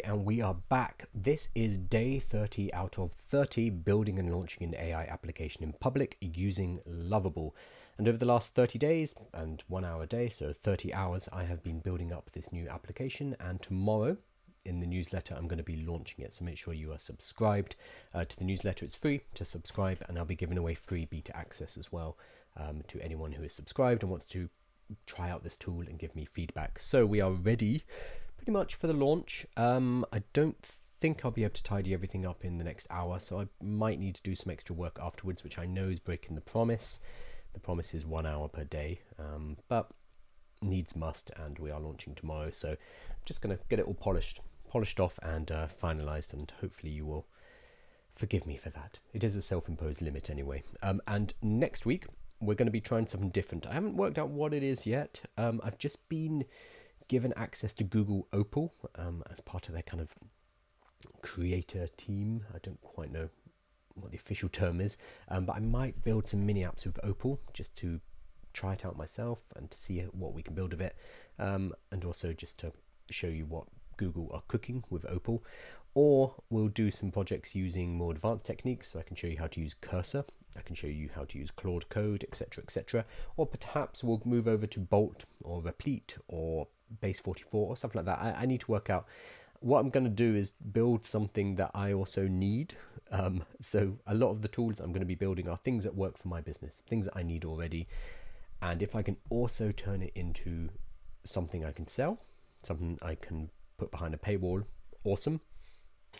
And we are back. This is day 30 out of 30 building and launching an AI application in public using Lovable. And over the last 30 days and 1 hour a day, so 30 hours, I have been building up this new application. And tomorrow in the newsletter, I'm going to be launching it. So make sure you are subscribed to the newsletter. It's free to subscribe, and I'll be giving away free beta access as well to anyone who is subscribed and wants to try out this tool and give me feedback. So we are ready pretty much for the launch. I don't think I'll be able to tidy everything up in the next hour, so I might need to do some extra work afterwards, which I know is breaking the promise. The promise is 1 hour per day, but needs must, and we are launching tomorrow, so I'm just going to get it all polished off and finalized, and hopefully you will forgive me for that. It is a self-imposed limit anyway. And next week we're going to be trying something different. I haven't worked out what it is yet. I've just been given access to Google Opal as part of their kind of creator team. I don't quite know what the official term is, but I might build some mini apps with Opal just to try it out myself and to see what we can build of it, and also just to show you what Google are cooking with Opal. Or we'll do some projects using more advanced techniques, so I can show you how to use Cursor, I can show you how to use Claude Code, etc, etc. Or perhaps we'll move over to Bolt or Replete or Base 44 or something like that. I need to work out. What I'm going to do is build something that I also need. So a lot of the tools I'm going to be building are things that work for my business, things that I need already. And if I can also turn it into something I can sell, something I can put behind a paywall, awesome,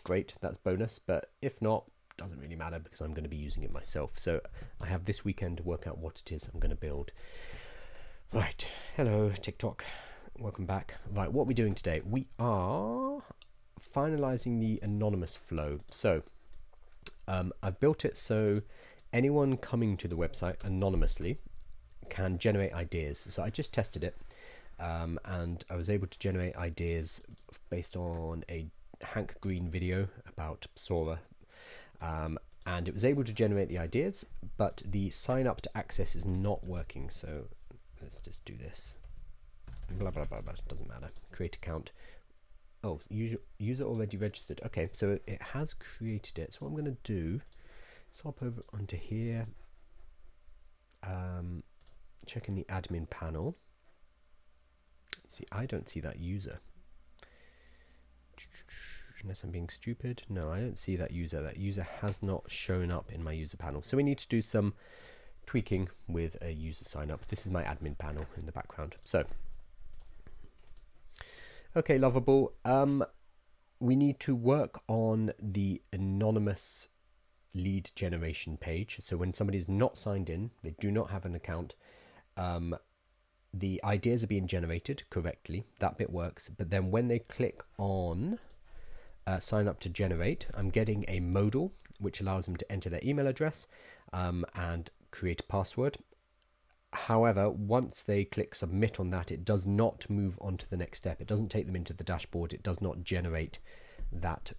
great, that's bonus. But if not, doesn't really matter because I'm going to be using it myself. So I have this weekend to work out what it is I'm going to build. Right, hello TikTok, welcome back. Right, what are we doing today? We are finalizing the anonymous flow. So I've built it so anyone coming to the website anonymously can generate ideas. So I just tested it, and I was able to generate ideas based on a Hank Green video about Sora, and it was able to generate the ideas, but the sign up to access is not working. So let's just do this. Blah blah blah blah, doesn't matter. Create account. Oh, user already registered. Okay, so it has created it. So what I'm going to do, swap over onto here, checking the admin panel. See, I don't see that user. Unless I'm being stupid. No, I don't see that user. That user has not shown up in my user panel. So we need to do some tweaking with a user sign up. This is my admin panel in the background. So, okay, Lovable. We need to work on the anonymous lead generation page. So when somebody is not signed in, they do not have an account, the ideas are being generated correctly. That bit works. But then when they click on sign up to generate, I'm getting a modal which allows them to enter their email address and create a password. However, once they click submit on that, it does not move on to the next step. It doesn't take them into the dashboard. It does not generate that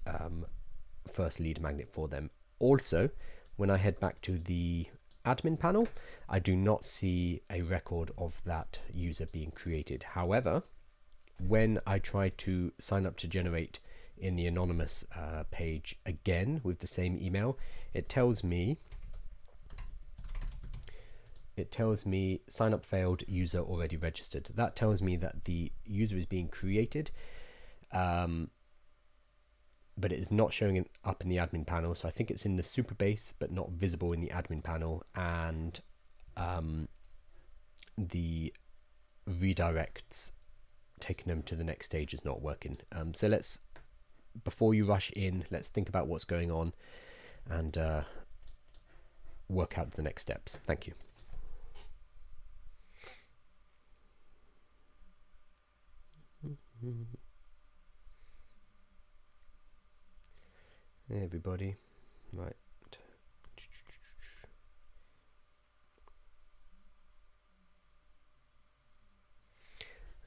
first lead magnet for them. Also, when I head back to the admin panel, I do not see a record of that user being created. However, when I try to sign up to generate in the anonymous page again with the same email, it tells me sign up failed, user already registered. That tells me that the user is being created, but it is not showing up in the admin panel. So I think it's in the super base but not visible in the admin panel, and the redirects taking them to the next stage is not working. So let's, before you rush in, let's think about what's going on and work out the next steps. Thank you. Hey everybody, right.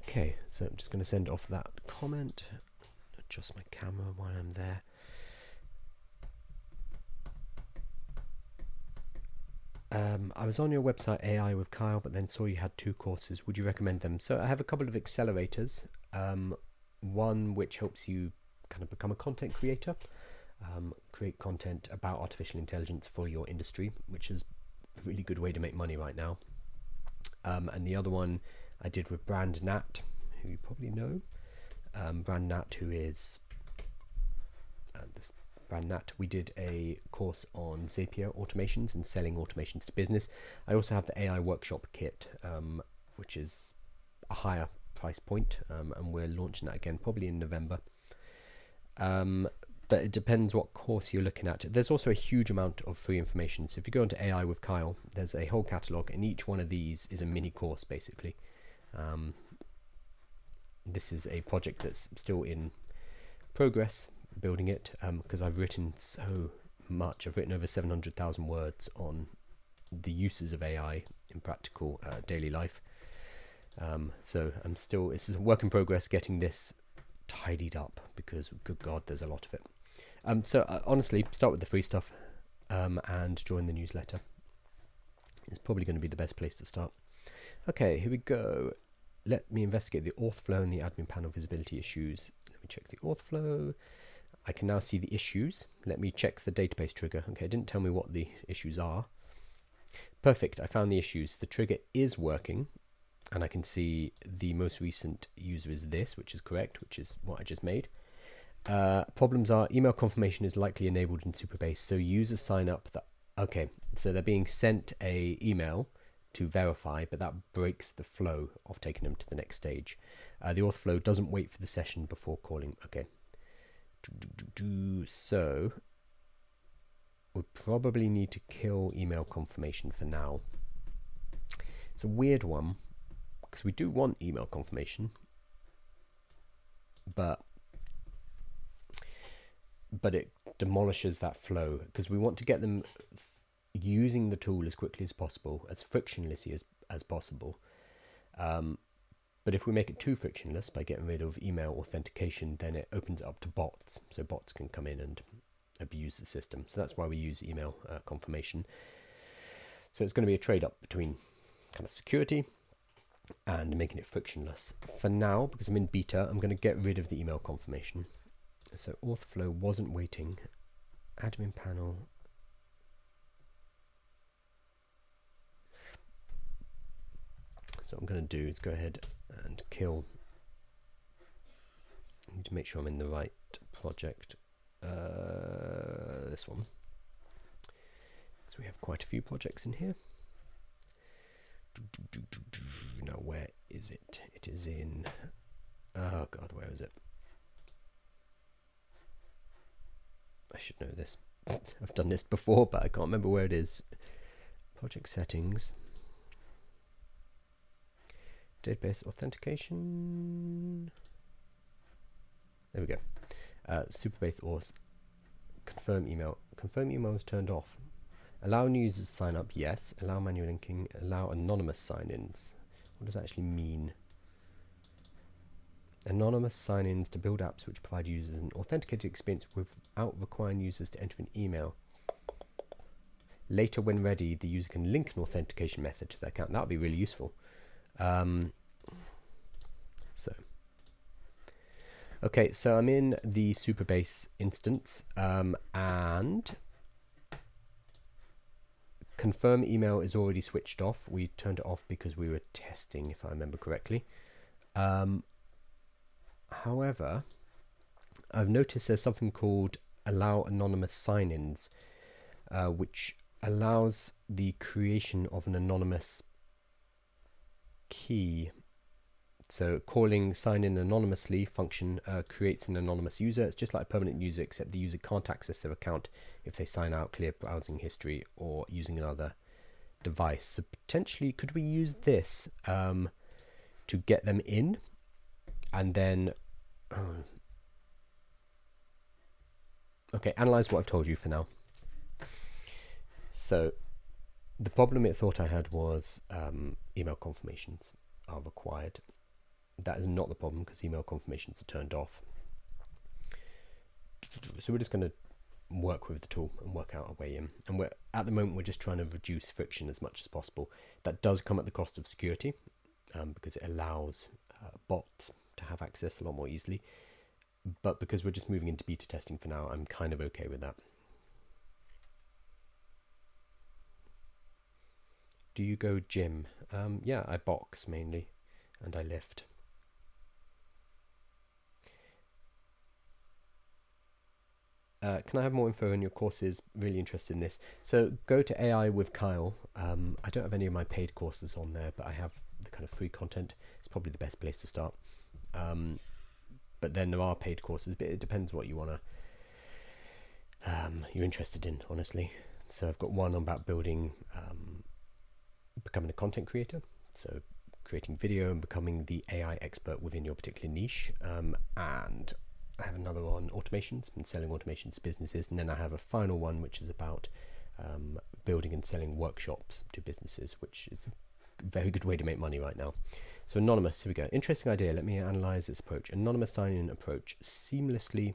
Okay, so I'm just going to send off that comment, adjust my camera while I'm there. I was on your website AI with Kyle, but then saw you had 2 courses. Would you recommend them? So I have a couple of accelerators. One which helps you kind of become a content creator, create content about artificial intelligence for your industry, which is a really good way to make money right now. And the other one I did with Brand Nat, who you probably know. Brand Nat, who is this Brand Nat. We did a course on Zapier automations and selling automations to business. I also have the AI workshop kit, which is a higher price point, and we're launching that again probably in November. But it depends what course you're looking at. There's also a huge amount of free information. So if you go into AI with Kyle, there's a whole catalog, and each one of these is a mini course basically. This is a project that's still in progress, building it, because I've written so much. I've written over 700,000 words on the uses of AI in practical daily life. So it's a work in progress getting this tidied up, because good God, there's a lot of it. So honestly, start with the free stuff and join the newsletter. It's probably going to be the best place to start. Okay, here we go. Let me investigate the auth flow and the admin panel visibility issues. Let me check the auth flow. I can now see the issues. Let me check the database trigger. Okay, it didn't tell me what the issues are. Perfect, I found the issues. The trigger is working, and I can see the most recent user is this, which is correct, which is what I just made. Problems are email confirmation is likely enabled in Superbase, so users sign up. Okay, so they're being sent a email to verify, but that breaks the flow of taking them to the next stage. The auth flow doesn't wait for the session before calling. Okay, so we probably need to kill email confirmation for now. It's a weird one, because we do want email confirmation, but it demolishes that flow, because we want to get them using the tool as quickly as possible, as frictionlessly as possible. But if we make it too frictionless by getting rid of email authentication, then it opens it up to bots, so bots can come in and abuse the system. So that's why we use email confirmation. So it's going to be a trade-up between kind of security and making it frictionless. For now, because I'm in beta, I'm going to get rid of the email confirmation. So auth flow wasn't waiting. Admin panel. So what I'm going to do is go ahead and kill. I need to make sure I'm in the right project. This one. So we have quite a few projects in here. Now where is it? It is in, oh God, where is it? I should know this. I've done this before, but I can't remember where it is. Project settings. Database authentication. There we go. Superbase or confirm email. Confirm email is turned off. Allow new users to sign up, yes. Allow manual linking. Allow anonymous sign-ins. What does that actually mean? Anonymous sign-ins to build apps which provide users an authenticated experience without requiring users to enter an email. Later, when ready, the user can link an authentication method to their account. That would be really useful. Okay, so I'm in the Superbase instance, and confirm email is already switched off. We turned it off because we were testing, if I remember correctly. However, I've noticed there's something called allow anonymous sign-ins, which allows the creation of an anonymous key. So calling sign in anonymously function creates an anonymous user. It's just like a permanent user, except the user can't access their account if they sign out, clear browsing history, or using another device. So potentially, could we use this to get them in, and then okay, analyze what I've told you for now. So the problem it thought I had was email confirmations are required. That is not the problem, because email confirmations are turned off. So we're just going to work with the tool and work out our way in. And at the moment, we're just trying to reduce friction as much as possible. That does come at the cost of security, because it allows bots to have access a lot more easily. but because we're just moving into beta testing for now, I'm kind of okay with that. Do you go gym? Yeah, I box mainly, and I lift. Can I have more info on your courses? Really interested in this. So go to AI with Kyle. I don't have any of my paid courses on there, but I have the kind of free content. It's probably the best place to start. But then there are paid courses, but it depends what you want to, you're interested in, honestly. So I've got one about building, becoming a content creator. So creating video and becoming the AI expert within your particular niche. And I have another on automations and selling automations to businesses, and then I have a final one which is about building and selling workshops to businesses, which is a very good way to make money right now. So anonymous, here we go. Interesting idea. Let me analyze this approach. Anonymous sign-in approach, seamless data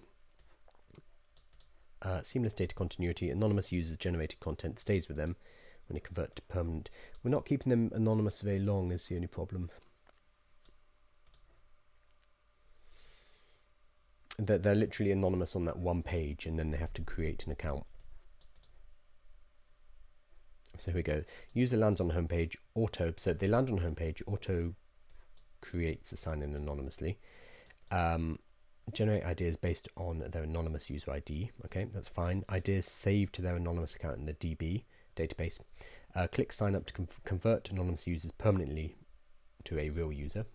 continuity. Anonymous users generated content stays with them when they convert to permanent. We're not keeping them anonymous very long is the only problem. They're literally anonymous on that one page, and then they have to create an account. So here we go. User lands on the homepage, so they land on the homepage, auto creates a sign-in anonymously. Generate ideas based on their anonymous user ID. Okay, that's fine. Ideas saved to their anonymous account in the DB database. Click sign up to convert anonymous users permanently to a real user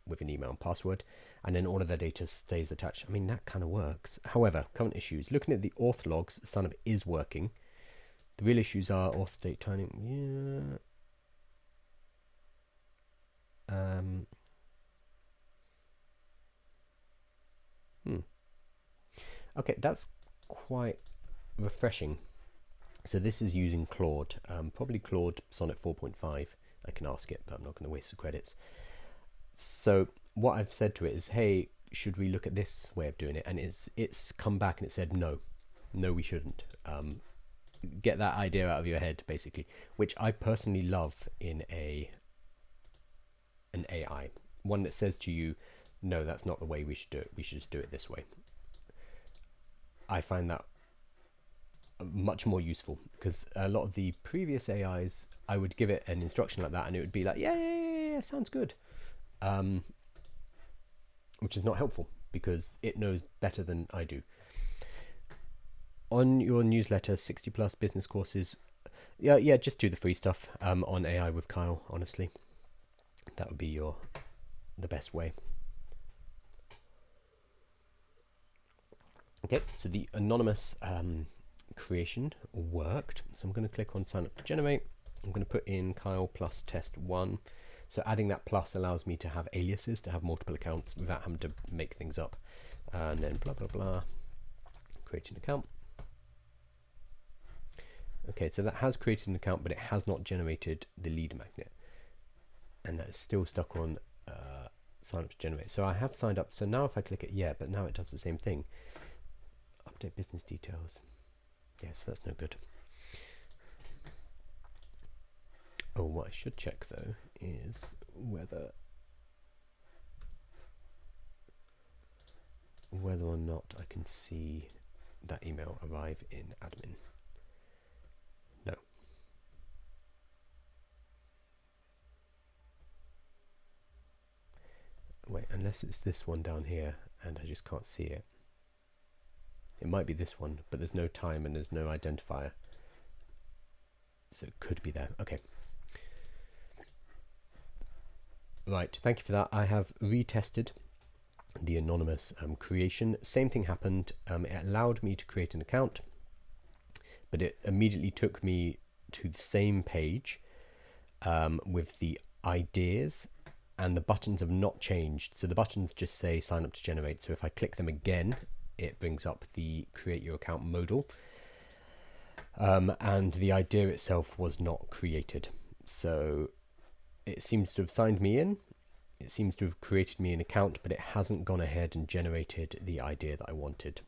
with an email and password, and then all of their data stays attached. I mean, that kind of works. However, current issues. Looking at the auth logs, sign up is working. The real issues are auth state timing. Yeah. Okay, that's quite refreshing. So this is using Claude, probably Claude Sonnet 4.5. I can ask it, but I'm not going to waste the credits. So what I've said to it is, hey, should we look at this way of doing it? And it's come back and it said, no, we shouldn't. Get that idea out of your head, basically, which I personally love in an AI. One that says to you, no, that's not the way we should do it. We should just do it this way. I find that much more useful, because a lot of the previous AIs, I would give it an instruction like that and it would be like, yeah, sounds good. Which is not helpful, because it knows better than I do. On your newsletter, 60 plus business courses, yeah, just do the free stuff on AI with Kyle, honestly. That would be the best way. Okay, so the anonymous creation worked. So I'm going to click on sign up to generate. I'm going to put in Kyle plus test 1. So adding that plus allows me to have aliases, to have multiple accounts without having to make things up. And then blah, blah, blah, create an account. Okay, so that has created an account, but it has not generated the lead magnet. And that's still stuck on sign up to generate. So I have signed up. So now if I click it, yeah, but now it does the same thing. Update business details. Yes, that's no good. Oh, what I should check though is whether or not I can see that email arrive in admin. No. Wait, unless it's this one down here and I just can't see it. It might be this one, but there's no time and there's no identifier. So it could be there. Okay. Right, thank you for that. I have retested the anonymous creation. Same thing happened. It allowed me to create an account, but it immediately took me to the same page with the ideas, and the buttons have not changed. So the buttons just say sign up to generate. So if I click them again, it brings up the create your account modal, and the idea itself was not created. So it seems to have signed me in, it seems to have created me an account, but it hasn't gone ahead and generated the idea that I wanted.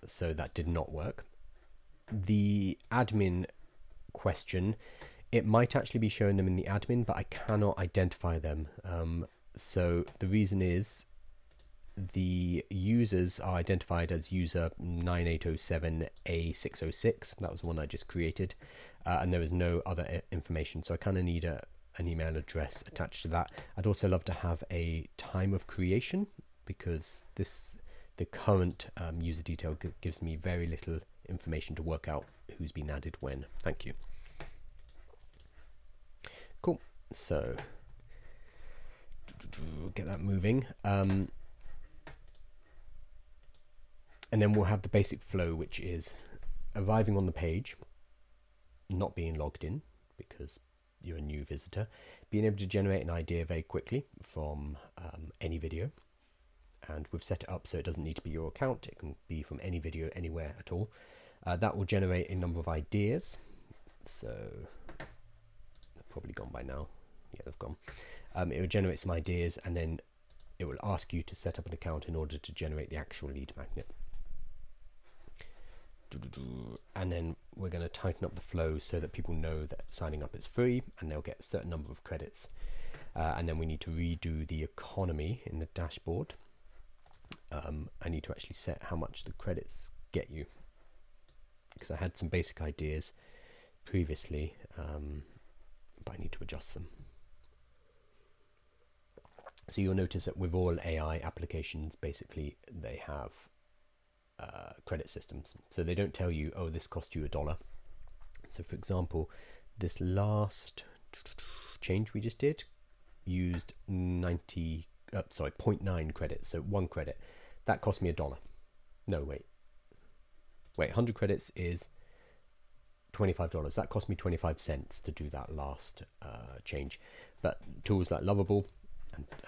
So that did not work. The admin question, it might actually be showing them in the admin, but I cannot identify them. So the reason is the users are identified as user 9807A606. That was the one I just created, and there is no other information. So I kind of need an email address attached to that. I'd also love to have a time of creation, because the current user detail gives me very little information to work out who's been added when. Thank you. Cool. So get that moving. And then we'll have the basic flow, which is arriving on the page, not being logged in because you're a new visitor, being able to generate an idea very quickly from any video. And we've set it up so it doesn't need to be your account. It can be from any video anywhere at all. That will generate a number of ideas. So they've probably gone by now. Yeah, they've gone. It will generate some ideas, and then it will ask you to set up an account in order to generate the actual lead magnet. And then we're going to tighten up the flow so that people know that signing up is free and they'll get a certain number of credits. And then we need to redo the economy in the dashboard. I need to actually set how much the credits get you, because I had some basic ideas previously, but I need to adjust them. So you'll notice that with all AI applications, basically they have credit systems. So they don't tell you, oh, this cost you $1. So for example, this last change we just did used 0.9 credits, so 1 credit. That cost me $1. No, wait, 100 credits is $25. That cost me 25 cents to do that last change. But tools like Lovable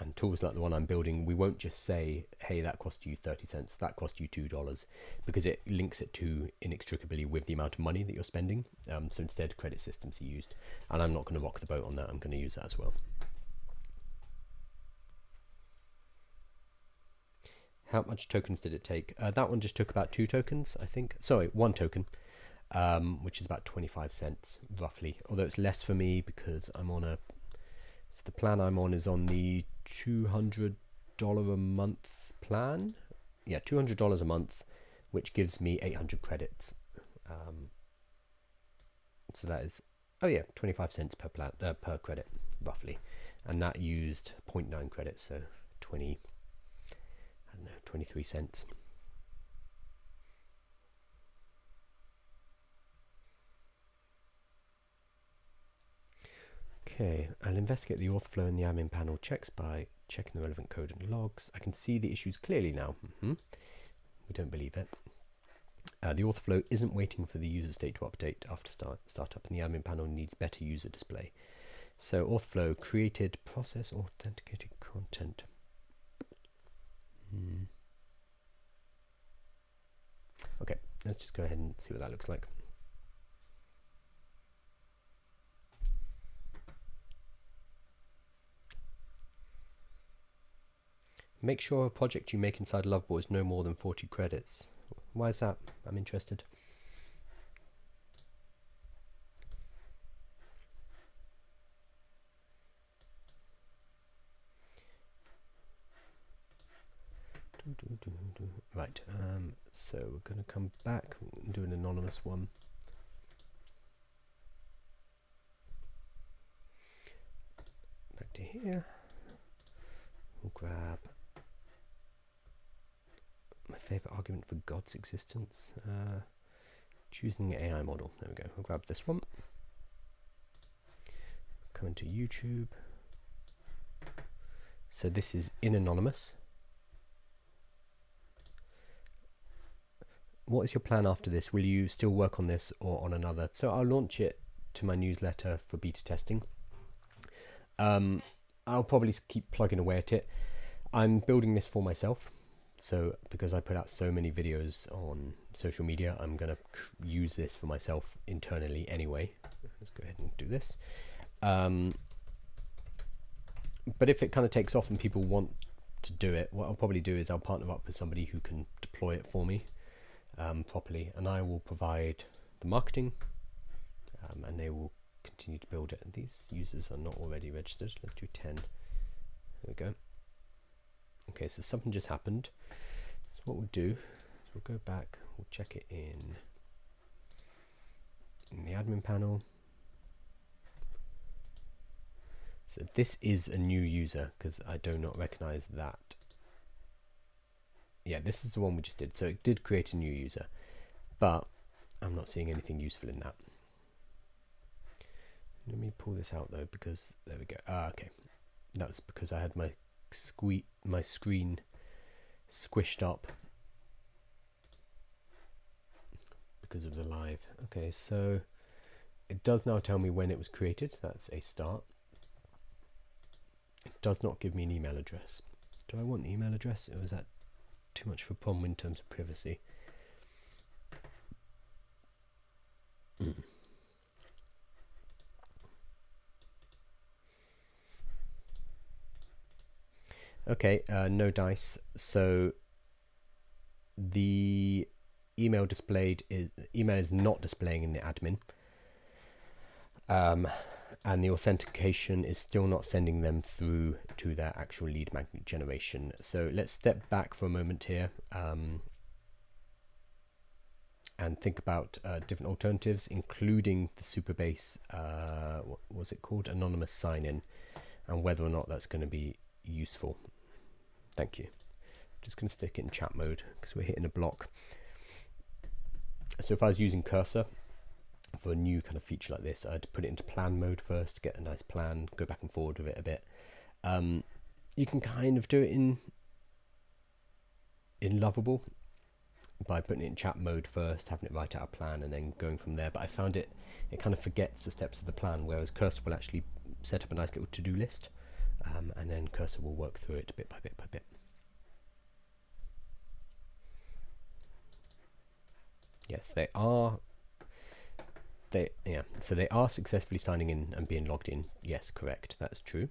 and tools like the one I'm building, we won't just say, hey, that cost you 30 cents, that cost you $2, because it links it to inextricably with the amount of money that you're spending. So instead, credit systems are used, and I'm not going to rock the boat on that. I'm going to use that as well. How much tokens did it take? That one just took about 2 tokens, I think. Sorry, 1 token, which is about 25 cents roughly. Although it's less for me because I'm on so the plan I'm on is on the $200 a month plan. Yeah, $200 a month, which gives me 800 credits. So that is, oh yeah, 25 cents per credit roughly, and that used 0.9 credits, so 23 cents. Okay, I'll investigate the auth flow in the admin panel checks by checking the relevant code and logs. I can see the issues clearly now. We don't believe it. The auth flow isn't waiting for the user state to update after startup, and the admin panel needs better user display. So auth flow created process authenticated content. Okay, let's just go ahead and see what that looks like. Make sure a project you make inside Lovable is no more than 40 credits. Why is that? I'm interested. Right, so we're going to come back and do an anonymous one. Back to here. We'll grab my favorite argument for God's existence. Choosing an AI model. There we go. We'll grab this one. Come into YouTube. So this is in anonymous. What is your plan after this? Will you still work on this or on another? So I'll launch it to my newsletter for beta testing. I'll probably keep plugging away at it. I'm building this for myself. So because I put out so many videos on social media, I'm going to use this for myself internally anyway. Let's go ahead and do this. But if it kind of takes off and people want to do it, what I'll probably do is I'll partner up with somebody who can deploy it for me properly, and I will provide the marketing, and they will continue to build it. And these users are not already registered. Let's do 10. There we go. Okay, so something just happened. So what we'll do is we'll go back, we'll check it in the admin panel. So this is a new user because I do not recognize that. Yeah, this is the one we just did. So it did create a new user, but I'm not seeing anything useful in that. Let me pull this out though, because there we go. Okay, that's because I had my screen squished up because of the live. Okay, so it does now tell me when it was created. That's a start. It does not give me an email address. Do I want the email address, or is that too much of a problem in terms of privacy? Okay, no dice. So the email is not displaying in the admin, and the authentication is still not sending them through to their actual lead magnet generation. So let's step back for a moment here and think about different alternatives, including the Superbase, what was it called, anonymous sign-in, and whether or not that's going to be useful. Thank you. Just going to stick it in chat mode because we're hitting a block. So if I was using Cursor for a new kind of feature like this, I'd put it into plan mode first to get a nice plan, go back and forward with it a bit. You can kind of do it in Lovable by putting it in chat mode first, having it write out a plan, and then going from there. But I found it kind of forgets the steps of the plan, whereas Cursor will actually set up a nice little to-do list, and then Cursor will work through it bit by bit by bit. Yes, they are. So they are successfully signing in and being logged in. Yes, correct. That's true.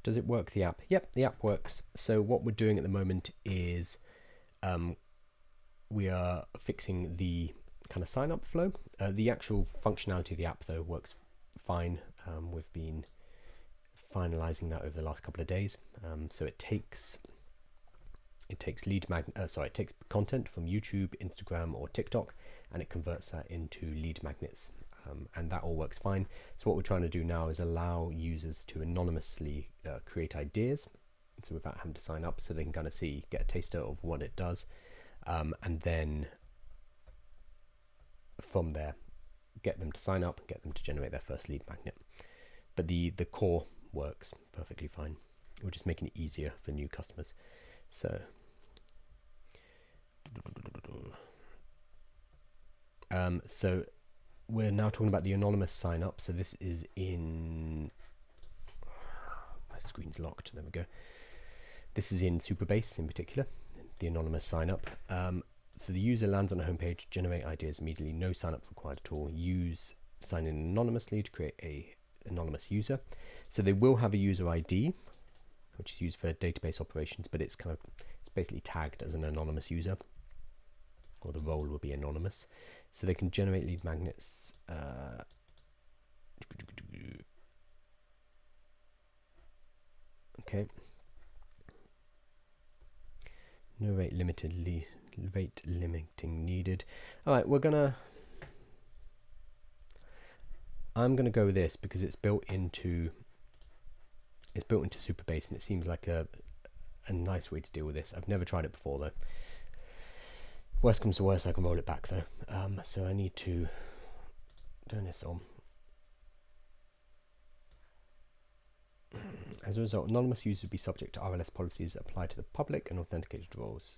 Does it work, the app? Yep, the app works. So what we're doing at the moment is we are fixing the kind of sign up flow. The actual functionality of the app though works fine. We've been finalizing that over the last couple of days. So it takes it takes content from YouTube, Instagram, or TikTok, and it converts that into lead magnets. And that all works fine. So what we're trying to do now is allow users to anonymously create ideas, so without having to sign up, so they can kind of get a taster of what it does, and then from there get them to sign up and get them to generate their first lead magnet. But the core works perfectly fine. We're just making it easier for new customers. So so we're now talking about the anonymous sign up. So this is in, my screen's locked, there we go. This is in Superbase in particular, the anonymous sign up. So the user lands on a homepage, generate ideas immediately, no sign up required at all. Use sign in anonymously to create a anonymous user. So they will have a user ID, which is used for database operations, but it's basically tagged as an anonymous user, or the role will be anonymous. So they can generate lead magnets. Okay. No rate limiting needed. All right, I'm gonna go with this because it's built into Superbase, and it seems like a nice way to deal with this. I've never tried it before though. Worst comes to worst, I can roll it back though. So I need to turn this on. As a result, anonymous users will be subject to RLS policies that apply to the public and authenticated roles.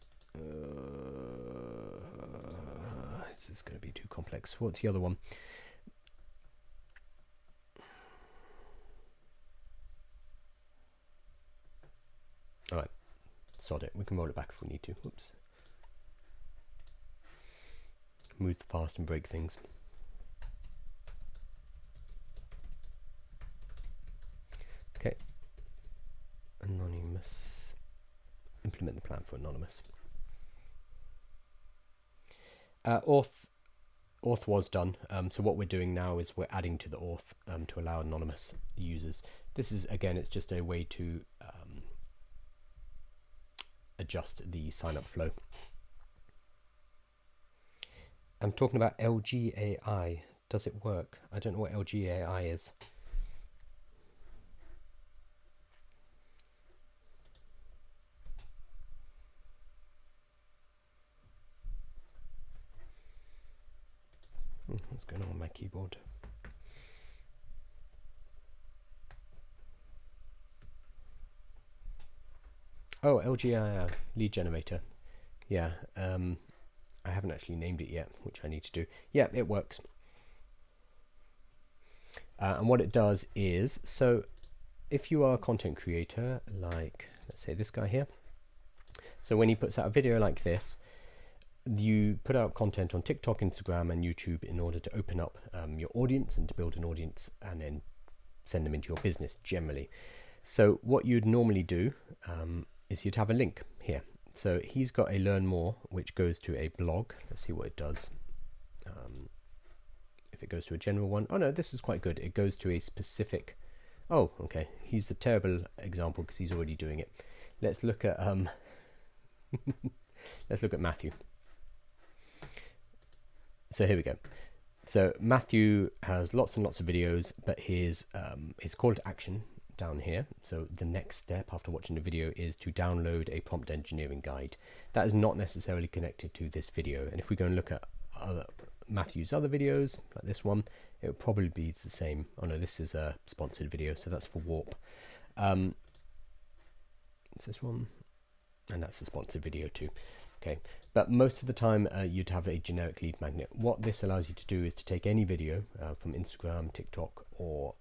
This is going to be too complex. What's the other one? All right, sod it. We can roll it back if we need to. Oops. move fast and break things. Okay, anonymous. Implement the plan for anonymous. Auth was done, so what we're doing now is we're adding to the auth to allow anonymous users. This is, again, it's just a way to adjust the sign-up flow. I'm talking about LGAI. Does it work? I don't know what LGAI is. What's going on with my keyboard? Oh, LGIR, lead generator. Yeah, I haven't actually named it yet, which I need to do. Yeah, it works. And what it does is, so if you are a content creator, like, let's say this guy here. So when he puts out a video like this, you put out content on TikTok, Instagram, and YouTube in order to open up your audience and to build an audience and then send them into your business generally. So what you'd normally do is you'd have a link here. So he's got a learn more, which goes to a blog. Let's see what it does. If it goes to a general one, oh no, this is quite good. It goes to a specific. Oh, okay. He's a terrible example because he's already doing it. Let's look at let's look at Matthew. So here we go. So Matthew has lots and lots of videos, but his call to action down here. So the next step after watching the video is to download a prompt engineering guide. That is not necessarily connected to this video. And if we go and look at Matthew's other videos, like this one, it would probably be the same. Oh no, this is a sponsored video, so that's for Warp. It's this one, and that's a sponsored video too. Okay, but most of the time you'd have a generic lead magnet. What this allows you to do is to take any video from Instagram, TikTok, or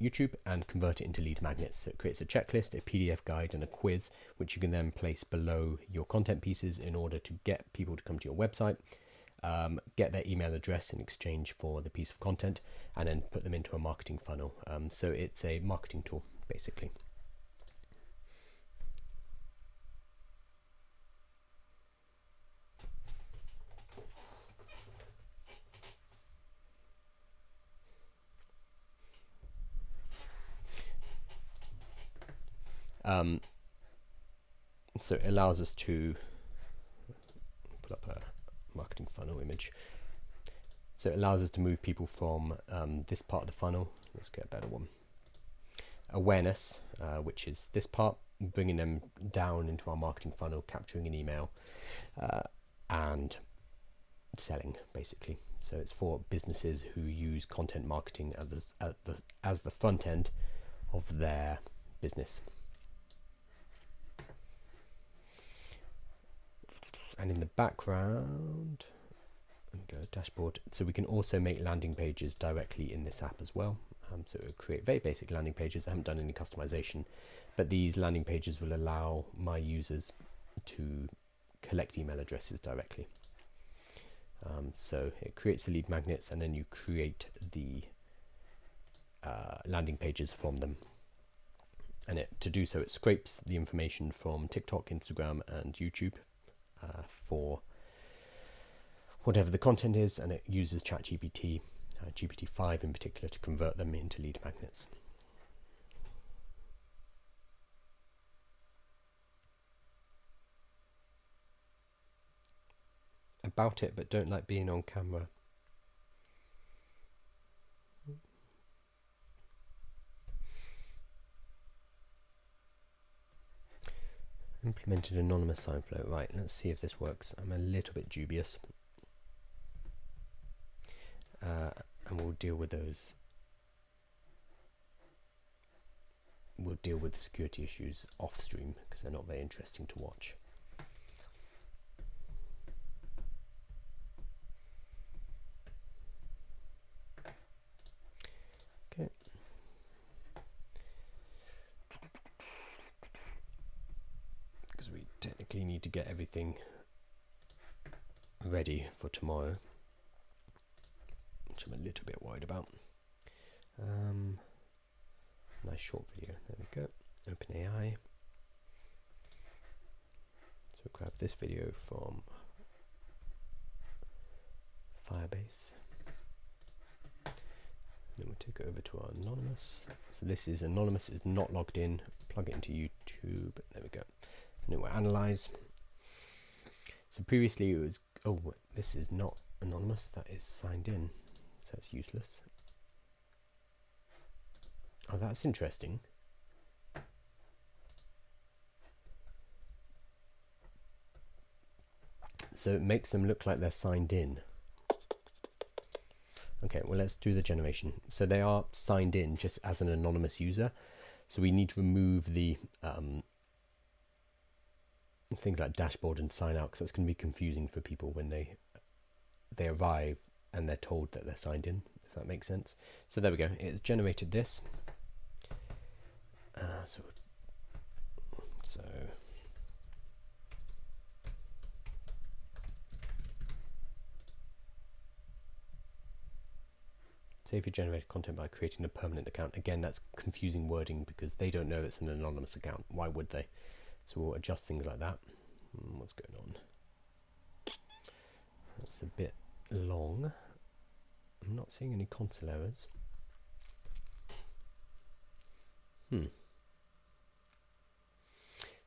YouTube and convert it into lead magnets. So it creates a checklist, a PDF guide, and a quiz, which you can then place below your content pieces in order to get people to come to your website, get their email address in exchange for the piece of content, and then put them into a marketing funnel. So it's a marketing tool, basically. So it allows us to put up a marketing funnel image. So it allows us to move people from this part of the funnel. Let's get a better one. Awareness, which is this part, bringing them down into our marketing funnel, capturing an email, and selling, basically. So it's for businesses who use content marketing as the front end of their business. And in the background, let me go dashboard. So we can also make landing pages directly in this app as well. So it will create very basic landing pages. I haven't done any customization, but these landing pages will allow my users to collect email addresses directly. So it creates the lead magnets, and then you create the landing pages from them. And to do so, it scrapes the information from TikTok, Instagram, and YouTube for whatever the content is, and it uses ChatGPT, GPT-5 in particular, to convert them into lead magnets. About it, but don't like being on camera. Implemented anonymous sign flow. Right, let's see if this works. I'm a little bit dubious. And we'll deal with those. We'll deal with the security issues off stream because they're not very interesting to watch. Okay. Because we technically need to get everything ready for tomorrow, which I'm a little bit worried about. Nice short video. There we go. OpenAI. So grab this video from Firebase. Then we'll take it over to our anonymous. So this is anonymous, is not logged in. Plug it into YouTube. There we go. And then we'll analyze. So previously it was, oh, this is not anonymous, that is signed in. So that's useless. Oh, that's interesting. So it makes them look like they're signed in. Okay, well, let's do the generation. So they are signed in just as an anonymous user. So we need to remove the things like dashboard and sign out, because that's going to be confusing for people when they arrive and they're told that they're signed in, if that makes sense. So there we go. It's generated this. Save your generated content by creating a permanent account. Again, that's confusing wording because they don't know it's an anonymous account. Why would they? So we'll adjust things like that. What's going on? That's a bit long. I'm not seeing any console errors.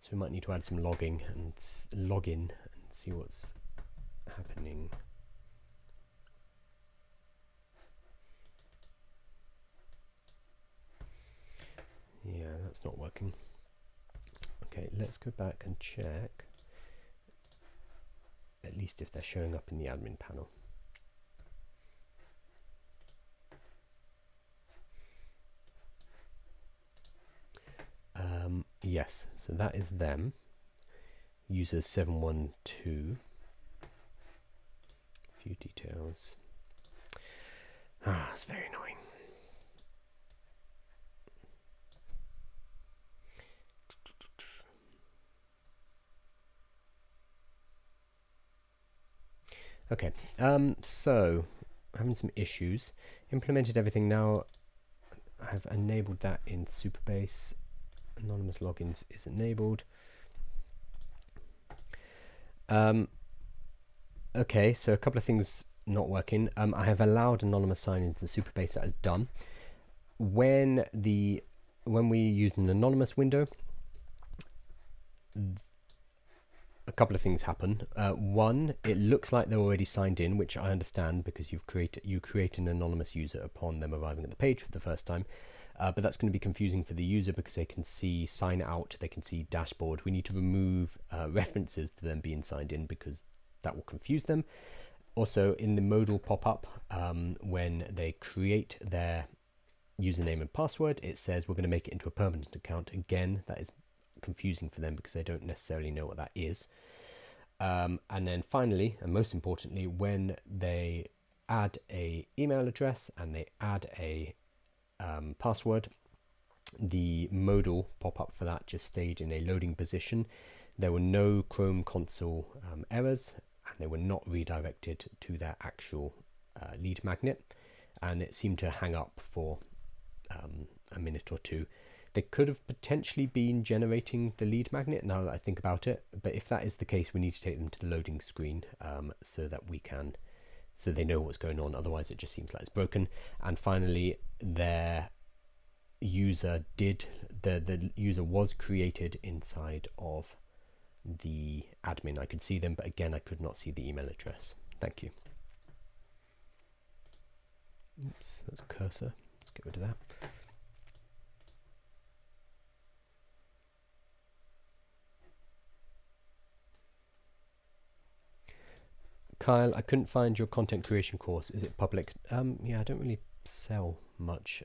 So we might need to add some logging and login and see what's happening. Yeah, that's not working. Okay, let's go back and check at least if they're showing up in the admin panel. Yes, so that is them. User 712. Few details. It's very annoying. Okay, so having some issues. Implemented everything now. I have enabled that in Superbase. Anonymous logins is enabled. Okay, so a couple of things not working. I have allowed anonymous sign-ins in Superbase. That is done. When we use an anonymous window, a couple of things happen. One, it looks like they're already signed in, which I understand because you create an anonymous user upon them arriving at the page for the first time. But that's going to be confusing for the user because they can see sign out, they can see dashboard. We need to remove references to them being signed in because that will confuse them. Also, in the modal pop-up, when they create their username and password, it says we're going to make it into a permanent account. Again, that is confusing for them because they don't necessarily know what that is. And then finally, and most importantly, when they add a email address and they add a password, the modal pop-up for that just stayed in a loading position. There were no Chrome console errors, and they were not redirected to their actual lead magnet, and it seemed to hang up for a minute or two. They could have potentially been generating the lead magnet now that I think about it, but if that is the case, we need to take them to the loading screen so they know what's going on. Otherwise it just seems like it's broken. And finally, their user the user was created inside of the admin. I could see them, but again I could not see the email address. Thank you. Oops, that's a cursor. Let's get rid of that. Kyle, I couldn't find your content creation course. Is it public? Yeah, I don't really sell much.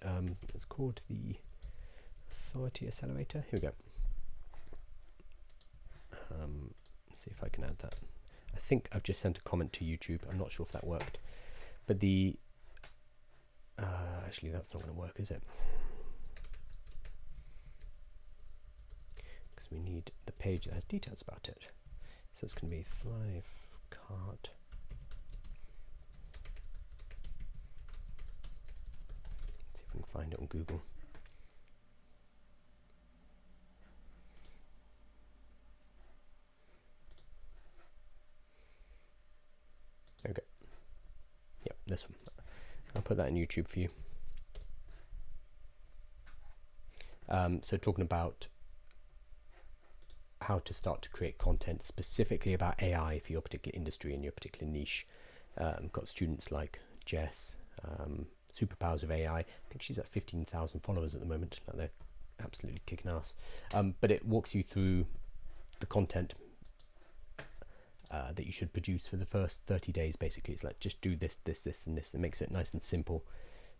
It's called the Authority Accelerator. Here we go. Let's see if I can add that. I think I've just sent a comment to YouTube. I'm not sure if that worked. But the... actually, that's not going to work, is it? Because we need the page that has details about it. So it's going to be Thrive Cart I can find it on Google. Okay. Yep, this one. I'll put that in YouTube for you. So talking about how to start to create content specifically about AI for your particular industry and your particular niche. I've got students like Jess, Superpowers of AI. I think she's at 15,000 followers at the moment. Like, they're absolutely kicking ass. But it walks you through the content that you should produce for the first 30 days. Basically, it's like just do this, this, this, and this. It makes it nice and simple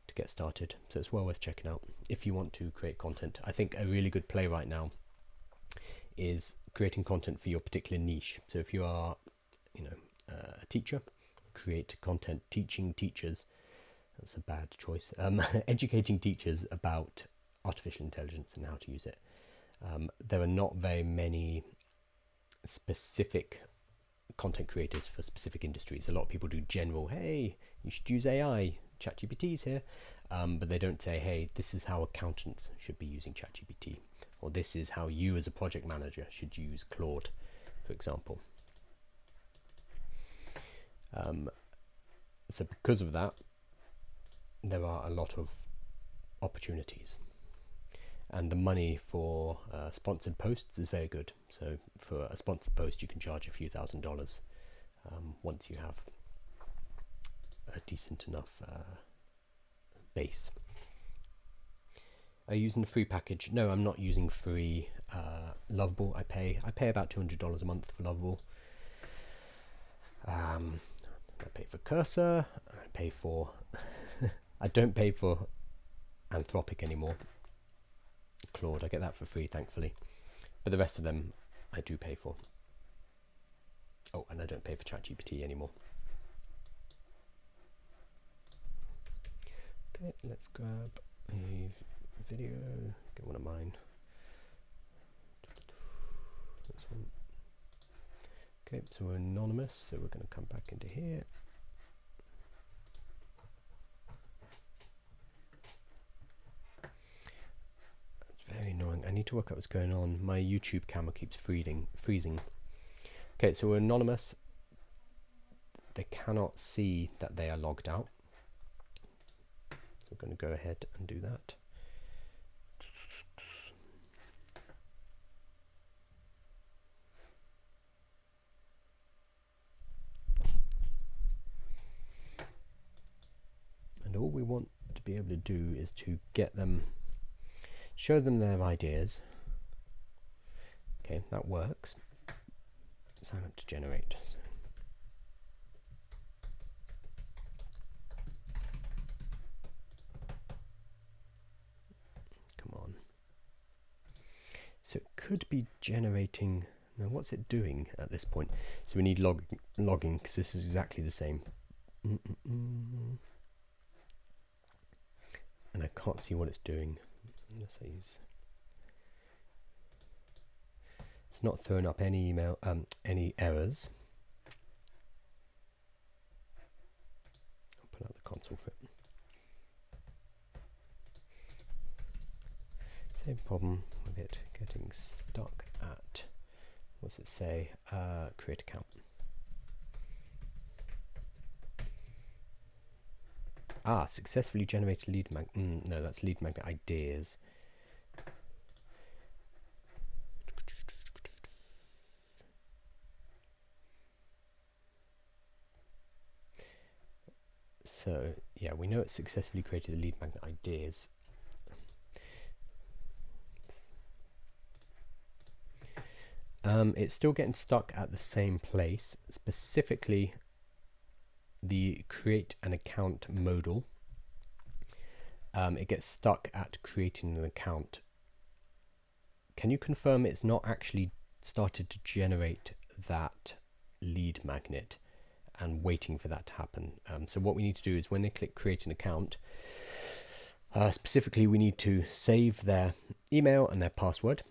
to get started. So it's well worth checking out if you want to create content. I think a really good play right now is creating content for your particular niche. So if you are, a teacher, create content teaching teachers. That's a bad choice. Educating teachers about artificial intelligence and how to use it. There are not very many specific content creators for specific industries. A lot of people do general, hey, you should use AI, ChatGPT's here, but they don't say, hey, this is how accountants should be using ChatGPT, or this is how you as a project manager should use Claude, for example. So because of that, there are a lot of opportunities, and the money for sponsored posts is very good. So for a sponsored post, you can charge a few $1,000s once you have a decent enough base. Are you using the free package? No, I'm not using free Lovable. I pay about $200 a month for Lovable. I pay for Cursor. I pay for I don't pay for Anthropic anymore. Claude, I get that for free, thankfully, but the rest of them I do pay for. Oh, and I don't pay for ChatGPT anymore. Okay, let's grab a video, get one of mine. This one. Okay, so we're anonymous, so we're going to come back into here. Very annoying. I need to work out what's going on. My YouTube camera keeps freezing. Okay, so we're anonymous. They cannot see that they are logged out. So we're going to go ahead and do that. And all we want to be able to do is to get them, show them their ideas. Okay, that works. Sign up to generate. So come on. So it could be generating. Now, what's it doing at this point? So we need logging, because this is exactly the same. And I can't see what it's doing unless I use. It's not throwing up any email, any errors. I'll put out the console for it. Same problem with it getting stuck at, what's it say? Create account. Ah, successfully generated lead magnet. No, that's lead magnet ideas. So yeah, we know it successfully created the lead magnet ideas. It's still getting stuck at the same place, specifically the create an account modal. It gets stuck at creating an account. Can you confirm it's not actually started to generate that lead magnet and waiting for that to happen? So what we need to do is when they click create an account, specifically we need to save their email and their password,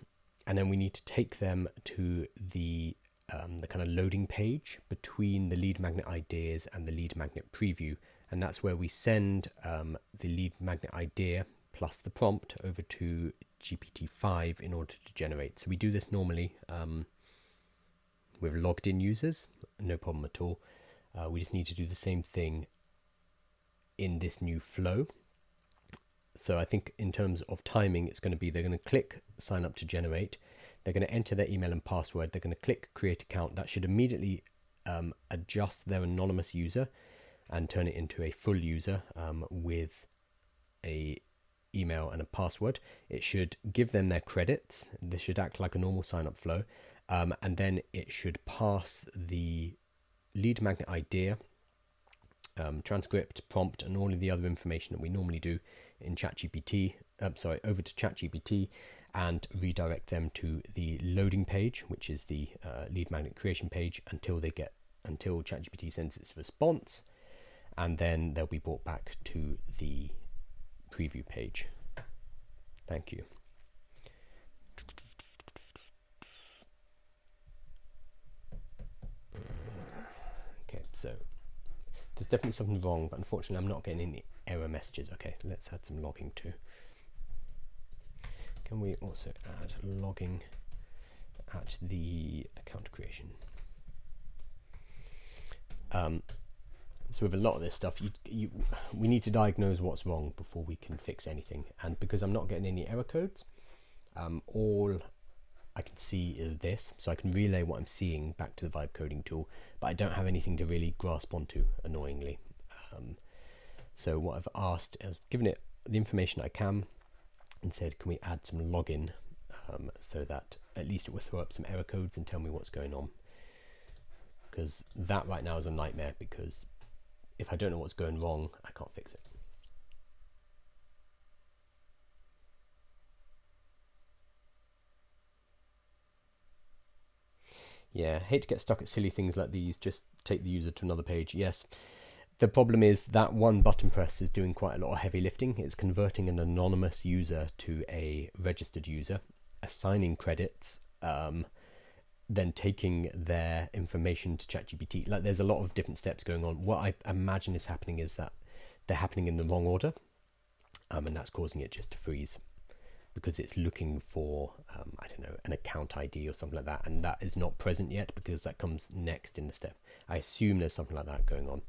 and then we need to take them to the kind of loading page between the lead magnet ideas and the lead magnet preview, and that's where we send the lead magnet idea plus the prompt over to GPT-5 in order to generate. So we do this normally with logged in users, no problem at all. We just need to do the same thing in this new flow. So I think in terms of timing, it's going to be, they're going to click sign up to generate. They're going to enter their email and password. They're going to click create account. That should immediately adjust their anonymous user and turn it into a full user with a email and a password. It should give them their credits. This should act like a normal sign up flow. And then it should pass the lead magnet idea, transcript, prompt, and all of the other information that we normally do in ChatGPT, over to ChatGPT, and redirect them to the loading page, which is the lead magnet creation page, until ChatGPT sends its response, and then they'll be brought back to the preview page. Thank you. Okay, so there's definitely something wrong, but unfortunately I'm not getting any error messages. Okay, let's add some logging too. Can we also add logging at the account creation? So with a lot of this stuff, we need to diagnose what's wrong before we can fix anything. And because I'm not getting any error codes, all I can see is this, so I can relay what I'm seeing back to the vibe coding tool, but I don't have anything to really grasp onto, annoyingly. So what I've asked is, given it the information I can, and said, can we add some login so that at least it will throw up some error codes and tell me what's going on. Because that right now is a nightmare, because if I don't know what's going wrong, I can't fix it. Yeah, I hate to get stuck at silly things like these. Just take the user to another page. Yes. The problem is that one button press is doing quite a lot of heavy lifting. It's converting an anonymous user to a registered user, assigning credits, then taking their information to ChatGPT. Like, there's a lot of different steps going on. What I imagine is happening is that they're happening in the wrong order, and that's causing it just to freeze, because it's looking for, I don't know, an account ID or something like that, and that is not present yet because that comes next in the step. I assume there's something like that going on.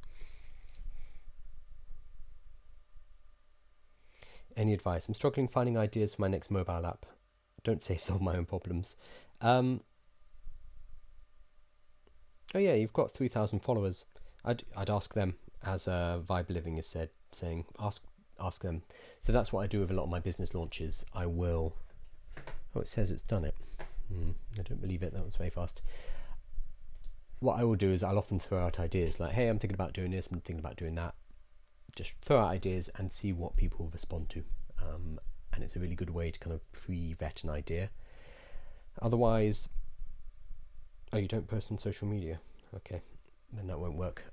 Any advice? I'm struggling finding ideas for my next mobile app. Don't say solve my own problems. Oh yeah, you've got 3,000 followers. I'd ask them, as Vibe Living has said, saying ask them. So that's what I do with a lot of my business launches. I will. Oh, it says it's done it. I don't believe it. That was very fast. What I will do is I'll often throw out ideas like, hey, I'm thinking about doing this, I'm thinking about doing that. Just throw out ideas and see what people respond to. And it's a really good way to kind of pre-vet an idea. Otherwise, oh, you don't post on social media? Okay, then that won't work.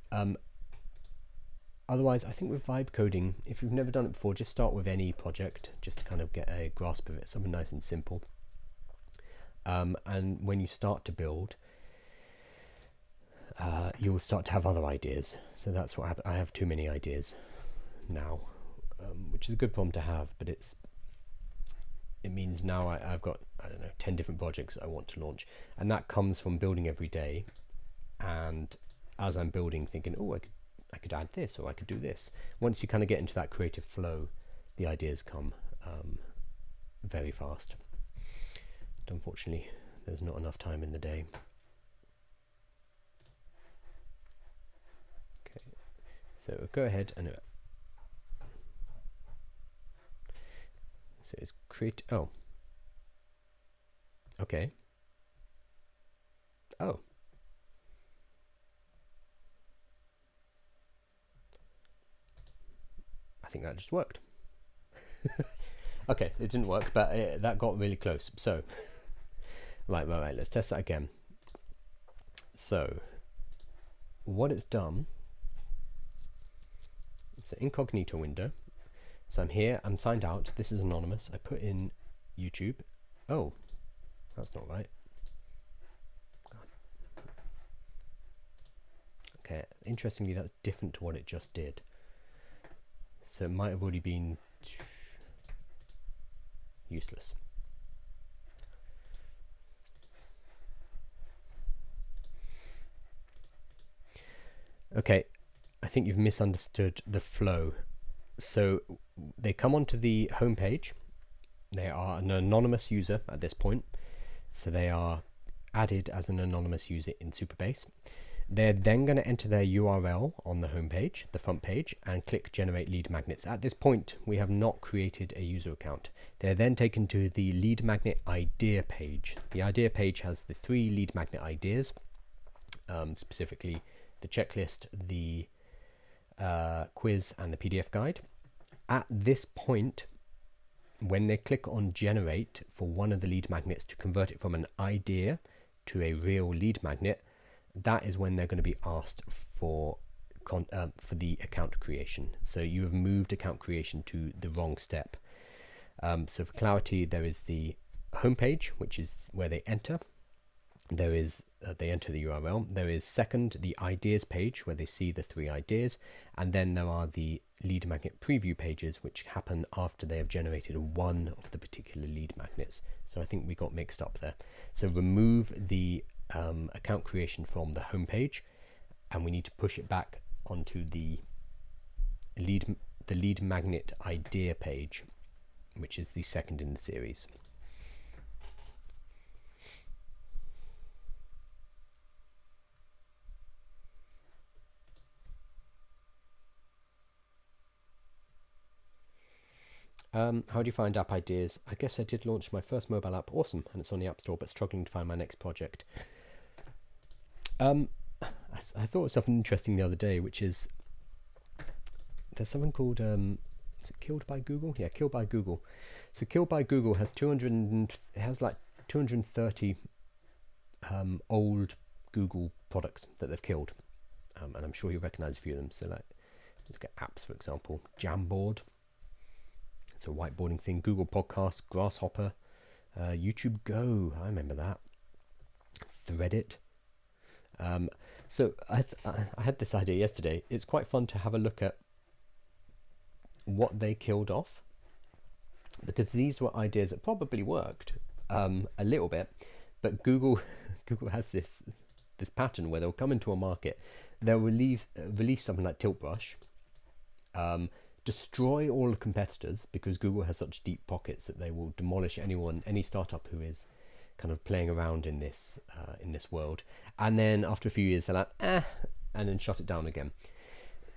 Otherwise, I think with vibe coding, if you've never done it before, just start with any project, just to kind of get a grasp of it, something nice and simple. And when you start to build, you'll start to have other ideas. So that's what happened. I have too many ideas now, which is a good problem to have, but it means now I've got, I don't know, 10 different projects I want to launch, and that comes from building every day. And as I'm building, thinking, oh, I could add this, or I could do this. Once you kind of get into that creative flow, the ideas come very fast. But unfortunately, there's not enough time in the day. Okay, so go ahead and so it's create. Oh, okay. Oh. I think that just worked. Okay, it didn't work, but that got really close. So, right, let's test that again. So, what it's done, it's an incognito window. So I'm here, I'm signed out, this is anonymous. I put in YouTube. Oh, that's not right. Okay, interestingly, that's different to what it just did. So it might have already been useless. Okay, I think you've misunderstood the flow. So they come onto the home page. They are an anonymous user at this point. So they are added as an anonymous user in Supabase. They're then going to enter their URL on the home page, the front page, and click generate lead magnets. At this point, we have not created a user account. They're then taken to the lead magnet idea page. The idea page has the 3 lead magnet ideas, specifically the checklist, the quiz, and the PDF guide. At this point, when they click on generate for one of the lead magnets to convert it from an idea to a real lead magnet, that is when they're going to be asked for the account creation. So you have moved account creation to the wrong step. So for clarity, there is the home page, which is where they enter. There is they enter the URL. There is second the ideas page, where they see the 3 ideas, and then there are the lead magnet preview pages, which happen after they have generated one of the particular lead magnets. So I think we got mixed up there. So remove the account creation from the home page, and we need to push it back onto the lead magnet idea page, which is the second in the series. How do you find app ideas? I guess I did launch my first mobile app, awesome, and it's on the App Store, but struggling to find my next project. I thought of something interesting the other day, which is there's something called is it Killed by Google? Yeah, Killed by Google. So Killed by Google has 230 old Google products that they've killed, and I'm sure you recognize a few of them. So like, look at apps, for example, Jamboard. It's a whiteboarding thing. Google Podcasts, Grasshopper, YouTube Go. I remember that. Threadit. So I had this idea yesterday. It's quite fun to have a look at what they killed off, because these were ideas that probably worked a little bit, but Google has this pattern where they'll come into a market, they'll release something like Tilt Brush, destroy all the competitors, because Google has such deep pockets that they will demolish any startup who is kind of playing around in this world, and then after a few years they're like and then shut it down again.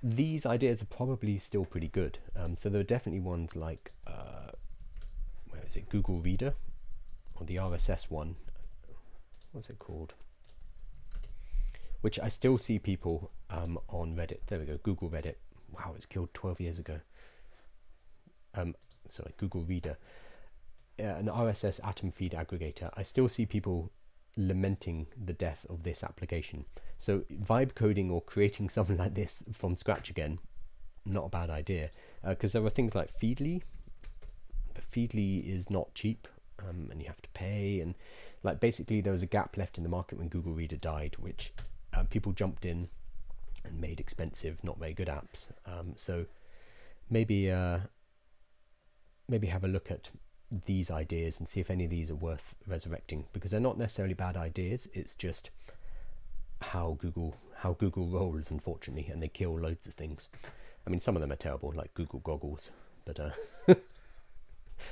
These ideas are probably still pretty good. So there are definitely ones like where is it, Google Reader, or the RSS one, what's it called, which I still see people on Reddit. There we go, Google Reddit. Wow, it's killed 12 years ago. Sorry, Google Reader, an RSS atom feed aggregator. I still see people lamenting the death of this application. So vibe coding or creating something like this from scratch again, not a bad idea, because there are things like Feedly, but Feedly is not cheap, and you have to pay, and like basically there was a gap left in the market when Google Reader died, which people jumped in and made expensive, not very good apps. So maybe have a look at these ideas and see if any of these are worth resurrecting, because they're not necessarily bad ideas. It's just how Google rolls, unfortunately, and they kill loads of things. I mean, some of them are terrible, like Google Goggles, but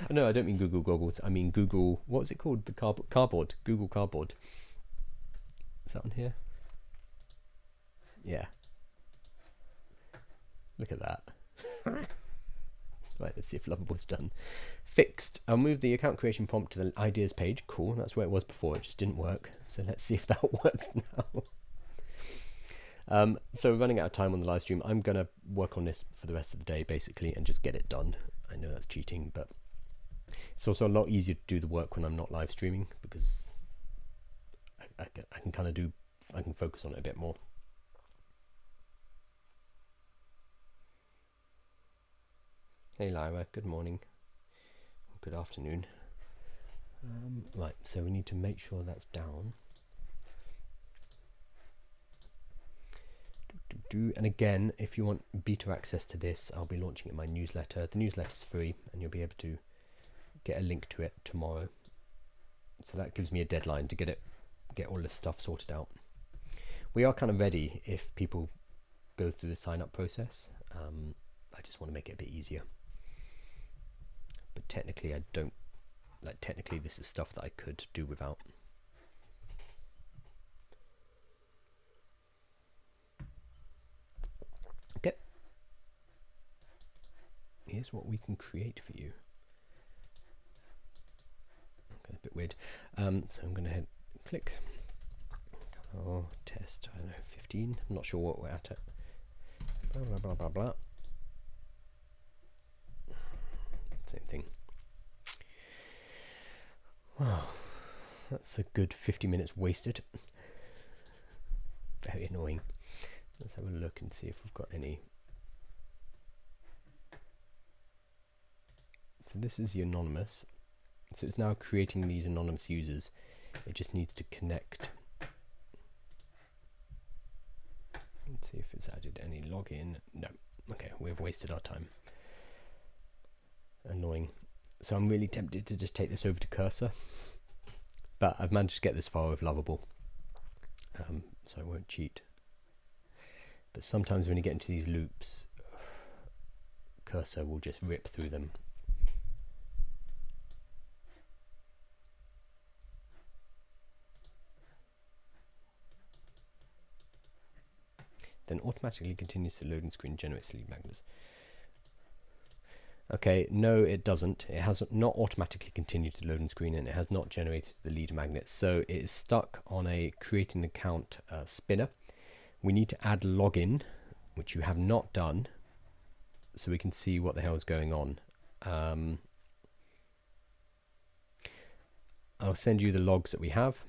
no, I don't mean Google Goggles. I mean Google, what was it called? The cardboard. Google Cardboard. Is that on here? Yeah. Look at that. Right, let's see if Lovable's done. Fixed. I'll move the account creation prompt to the ideas page. Cool, that's where it was before. It just didn't work. So let's see if that works now. So running out of time on the live stream, I'm going to work on this for the rest of the day, basically, and just get it done. I know that's cheating, but it's also a lot easier to do the work when I'm not live streaming, because I can focus on it a bit more. Hey Lyra, good morning, good afternoon. Right, so we need to make sure that's down. And again, if you want beta access to this, I'll be launching it in my newsletter. The newsletter's free, and you'll be able to get a link to it tomorrow. So that gives me a deadline to get all this stuff sorted out. We are kind of ready if people go through the sign up process. I just want to make it a bit easier. But technically, I don't. Like, technically, this is stuff that I could do without. Okay. Here's what we can create for you. Okay, a bit weird. So I'm going to click. Oh, test. I don't know, 15. I'm not sure what we're at. Blah blah blah blah blah. Same thing. Wow, that's a good 50 minutes wasted. Very annoying. Let's have a look and see if we've got any. So this is the anonymous. So it's now creating these anonymous users. It just needs to connect. Let's see if it's added any login. No. Okay, we've wasted our time. Annoying. So I'm really tempted to just take this over to Cursor, but I've managed to get this far with Lovable, so I won't cheat. But sometimes when you get into these loops, Cursor will just rip through them. Then automatically continues to loading screen, generates lead magnets. Okay, no it doesn't. It has not automatically continued to loading screen, and it has not generated the lead magnets. So it is stuck on a create an account spinner. We need to add login, which you have not done, so we can see what the hell is going on. I'll send you the logs that we have,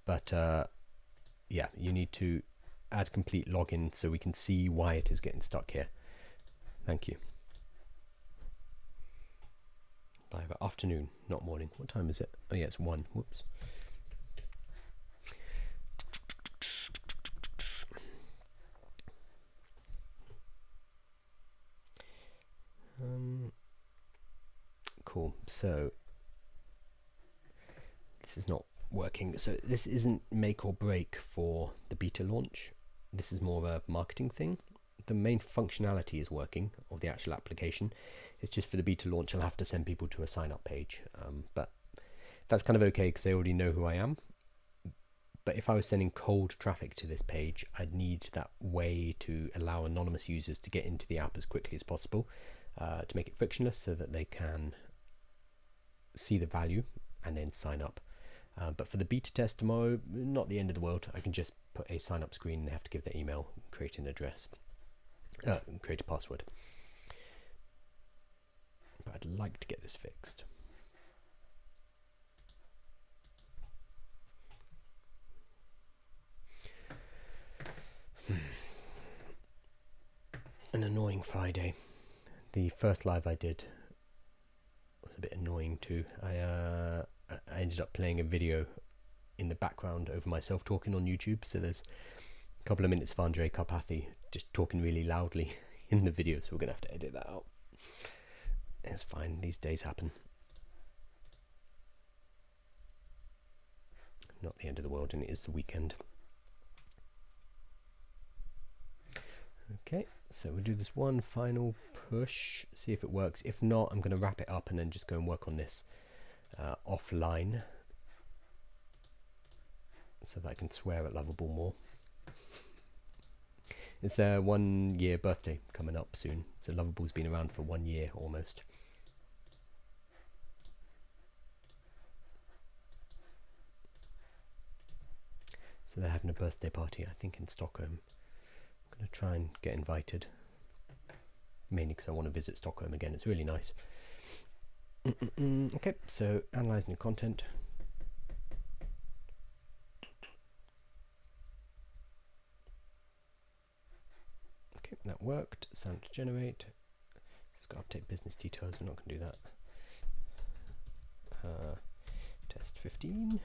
but yeah, you need to add complete login so we can see why it is getting stuck here. Thank you. Live afternoon, not morning. What time is it? Oh yeah, it's 1. Whoops. Cool. So this is not working. So this isn't make or break for the beta launch. This is more of a marketing thing. The main functionality is working of the actual application. It's just for the beta launch I'll have to send people to a sign up page, but that's kind of okay because they already know who I am. But if I was sending cold traffic to this page, I'd need that way to allow anonymous users to get into the app as quickly as possible, to make it frictionless so that they can see the value and then sign up. But for the beta test tomorrow, not the end of the world. I can just put a sign up screen and they have to give their email, create an address, create a password. But I'd like to get this fixed. An annoying Friday. The first live I did was a bit annoying too. I ended up playing a video in the background over myself talking on YouTube, so there's a couple of minutes of Andre Karpathy just talking really loudly in the video, so we're gonna have to edit that out. It's fine, these days happen. Not the end of the world, and it is the weekend. Okay, so we'll do this one final push, see if it works. If not, I'm going to wrap it up and then just go and work on this offline, so that I can swear at Lovable more. It's their 1 year birthday coming up soon, so Lovable's been around for 1 year almost. So they're having a birthday party, I think, in Stockholm. I'm going to try and get invited, mainly because I want to visit Stockholm again. It's really nice. Okay, so analyze new content. Okay, that worked. Sound to generate. It's got to update business details. We're not going to do that. Test 15.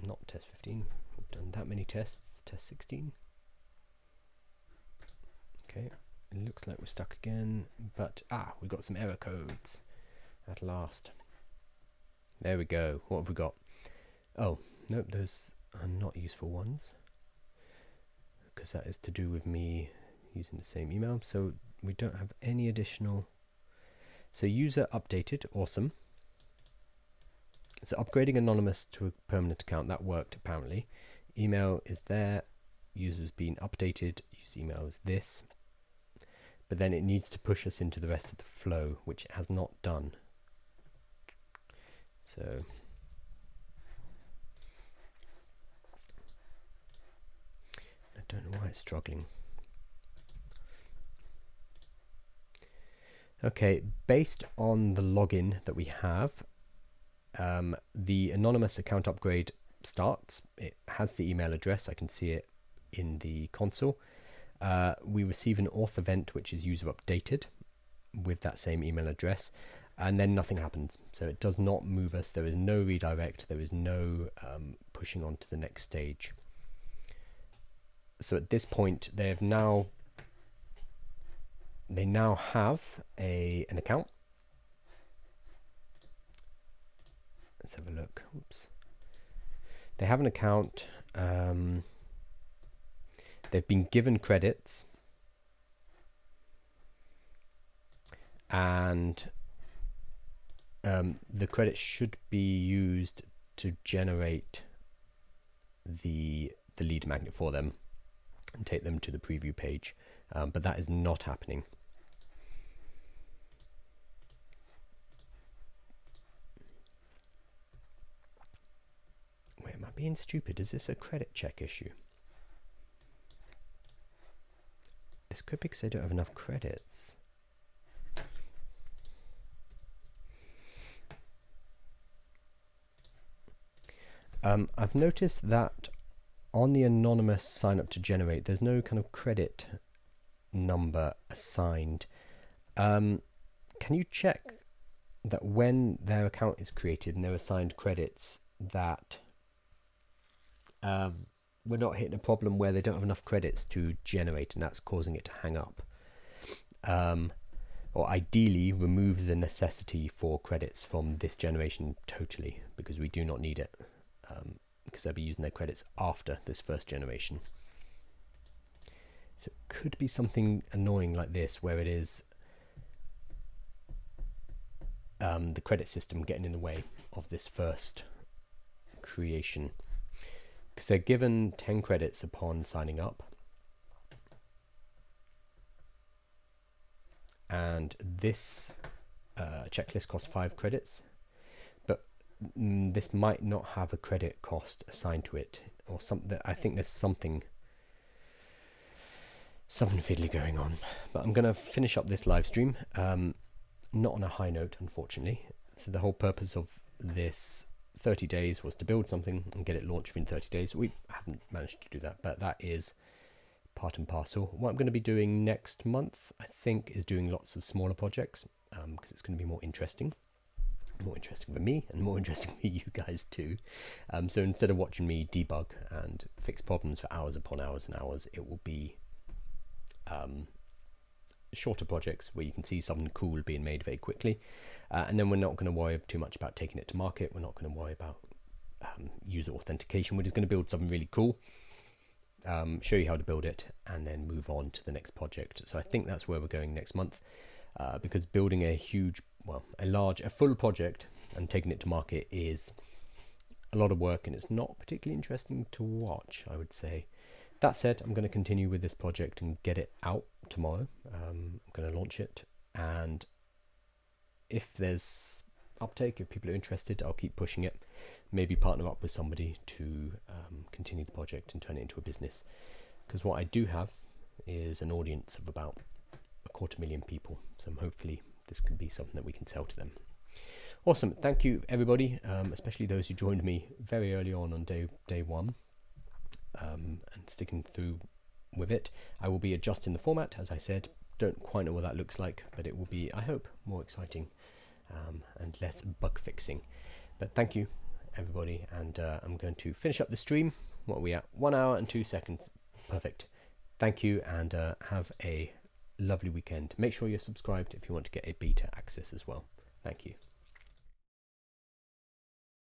not test 15. We've done that many tests. Test 16. Okay, it looks like we're stuck again, but we got some error codes at last. There we go. What have we got? Oh, nope, those are not useful ones, because that is to do with me using the same email. So we don't have any additional. So user updated, awesome. So upgrading anonymous to a permanent account, that worked apparently. Email is there, user's been updated, use email is this. But then it needs to push us into the rest of the flow, which it has not done. So I don't know why it's struggling. Okay, based on the login that we have, the anonymous account upgrade starts. It has the email address. I can see it in the console. We receive an auth event, which is user updated with that same email address, and then nothing happens. So it does not move us. There is no redirect. There is no pushing on to the next stage. So at this point, they now have an account. Let's have a look. Oops. They have an account. They've been given credits, and the credits should be used to generate the lead magnet for them and take them to the preview page, but that is not happening. Wait, am I being stupid? Is this a credit check issue? This could be because they don't have enough credits. I've noticed that on the anonymous sign up to generate, there's no kind of credit number assigned. Can you check that when their account is created and they're assigned credits, that we're not hitting a problem where they don't have enough credits to generate and that's causing it to hang up? Or ideally remove the necessity for credits from this generation totally, because we do not need it, because they'll be using their credits after this first generation. So it could be something annoying like this, where it is the credit system getting in the way of this first creation, because they're given 10 credits upon signing up, and this checklist costs 5 credits, but this might not have a credit cost assigned to it, or something. I think there's something fiddly going on. But I'm going to finish up this live stream, not on a high note, unfortunately. So the whole purpose of this 30 days was to build something and get it launched within 30 days. We haven't managed to do that, but that is part and parcel. What I'm going to be doing next month, I think, is doing lots of smaller projects, because it's going to be more interesting for me and more interesting for you guys too. So instead of watching me debug and fix problems for hours upon hours and hours, it will be shorter projects where you can see something cool being made very quickly, and then we're not going to worry too much about taking it to market. We're not going to worry about user authentication. We're just going to build something really cool, show you how to build it, and then move on to the next project. So I think that's where we're going next month, because building a huge, a full project and taking it to market is a lot of work, and it's not particularly interesting to watch, I would say. That said, I'm going to continue with this project and get it out tomorrow. I'm going to launch it, and if there's uptake, if people are interested, I'll keep pushing it. Maybe partner up with somebody to continue the project and turn it into a business, because what I do have is an audience of about 250,000 people, so hopefully this can be something that we can sell to them. Awesome. Thank you, everybody, especially those who joined me very early on day one, and sticking through with it. I will be adjusting the format, as I said. Don't quite know what that looks like, but it will be, I hope, more exciting and less bug fixing. But thank you, everybody, and I'm going to finish up the stream. What are we at? 1 hour and 2 seconds. Perfect. Thank you, and have a lovely weekend. Make sure you're subscribed if you want to get a beta access as well. Thank you.